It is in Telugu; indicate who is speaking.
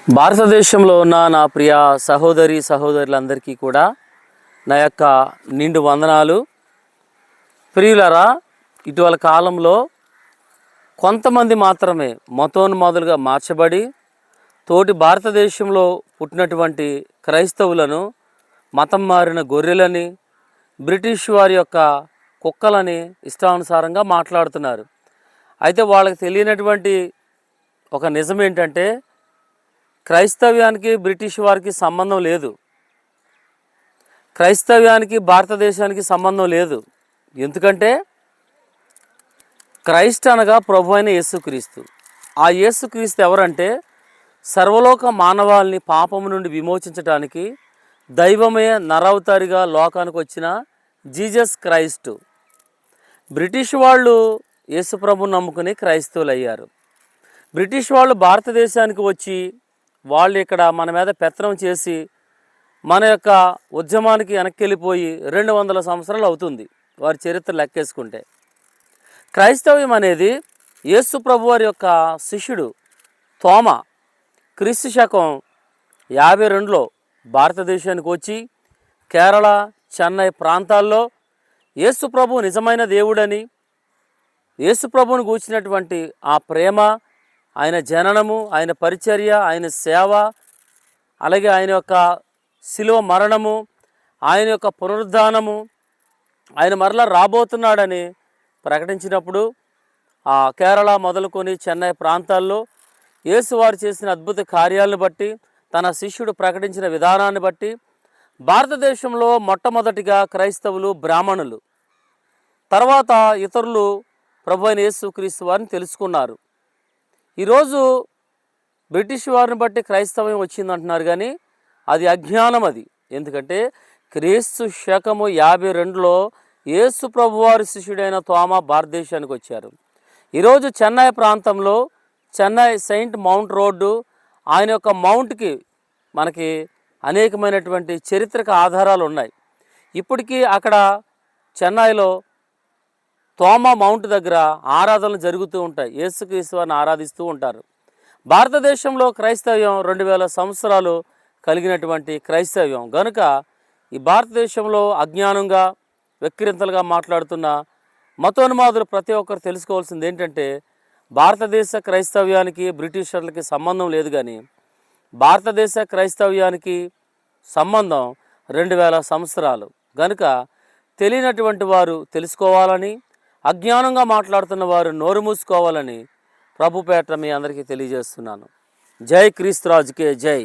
Speaker 1: భారతదేశంలో ఉన్న నా ప్రియ సహోదరులందరికీ కూడా నా యొక్క నిండు వందనాలు. ప్రియులరా, ఇటీవల కాలంలో కొంతమంది మాత్రమే మతోన్మాదులుగా మార్చబడి తోటి భారతదేశంలో పుట్టినటువంటి క్రైస్తవులను మతం మారిన గొర్రెలని, బ్రిటిష్ వారి యొక్క కుక్కలని ఇష్టానుసారంగా మాట్లాడుతున్నారు. అయితే వాళ్ళకి తెలియనటువంటి ఒక నిజం ఏంటంటే, క్రైస్తవ్యానికి బ్రిటిష్ వారికి సంబంధం లేదు. క్రైస్తవ్యానికి భారతదేశానికి సంబంధం లేదు. ఎందుకంటే క్రైస్ట్ అనగా ప్రభు అయిన యేసుక్రీస్తు. ఆ యేసుక్రీస్తు ఎవరంటే, సర్వలోక మానవాళిని పాపము నుండి విమోచించడానికి దైవమే నరవతారిగా లోకానికి వచ్చిన జీసస్ క్రైస్ట్. బ్రిటిష్ వాళ్ళు యేసుప్రభుని నమ్ముకుని క్రైస్తవులు అయ్యారు. బ్రిటిష్ వాళ్ళు భారతదేశానికి వచ్చి వాళ్ళు ఇక్కడ మన మీద పెత్తనం చేసి మన యొక్క ఉద్యమానికి వెనక్కి వెళ్ళిపోయి 200 సంవత్సరాలు అవుతుంది వారి చరిత్ర లెక్కేసుకుంటే. క్రైస్తవ్యం అనేది యేసు ప్రభు వారి యొక్క శిష్యుడు తోమ క్రీస్తు శకం 52లో భారతదేశానికి వచ్చి కేరళ, చెన్నై ప్రాంతాల్లో యేసు ప్రభు నిజమైన దేవుడని, యేసు ప్రభువుని గూర్చినటువంటి ఆ ప్రేమ, ఆయన జననము, ఆయన పరిచర్య, ఆయన సేవ, అలాగే ఆయన యొక్క శిలువ మరణము, ఆయన యొక్క పునరుద్ధానము, ఆయన మరలా రాబోతున్నాడని ప్రకటించినప్పుడు ఆ కేరళ మొదలుకొని చెన్నై ప్రాంతాల్లో యేసువారు చేసిన అద్భుత కార్యాలను బట్టి, తన శిష్యుడు ప్రకటించిన విధానాన్ని బట్టి భారతదేశంలో మొట్టమొదటిగా క్రైస్తవులు, బ్రాహ్మణులు, తర్వాత ఇతరులు ప్రభు అయిన యేసుక్రీస్తు వారిని తెలుసుకున్నారు. ఈరోజు బ్రిటిష్ వారిని బట్టి క్రైస్తవం వచ్చిందంటున్నారు, కానీ అది అజ్ఞానం. అది ఎందుకంటే క్రీస్తు శకము 52లో యేసు ప్రభువారి శిష్యుడైన తోమ భారతదేశానికి వచ్చారు. ఈరోజు చెన్నై ప్రాంతంలో చెన్నై సెయింట్ మౌంట్ రోడ్డు, ఆయన యొక్క మౌంట్కి మనకి అనేకమైనటువంటి చరిత్రక ఆధారాలు ఉన్నాయి. ఇప్పటికీ అక్కడ చెన్నైలో తోమ మౌంట్ దగ్గర ఆరాధనలు జరుగుతూ ఉంటాయి. యేసుక్రీస్తు వారిని ఆరాధిస్తూ ఉంటారు. భారతదేశంలో క్రైస్తవ్యం 2000 సంవత్సరాలు కలిగినటువంటి క్రైస్తవ్యం గనుక ఈ భారతదేశంలో అజ్ఞానంగా వెక్కిరింతలుగా మాట్లాడుతున్న మతోన్మాదులు ప్రతి ఒక్కరు తెలుసుకోవాల్సింది ఏంటంటే, భారతదేశ క్రైస్తవ్యానికి బ్రిటిషర్లకి సంబంధం లేదు, కానీ భారతదేశ క్రైస్తవ్యానికి సంబంధం 2000 సంవత్సరాలు. గనుక తెలియనటువంటి వారు తెలుసుకోవాలని, అజ్ఞానంగా మాట్లాడుతున్న వారు నోరు మూసుకోవాలని ప్రభుపేట మీ అందరికీ తెలియజేస్తున్నాను. జై క్రీస్తురాజుకే జై.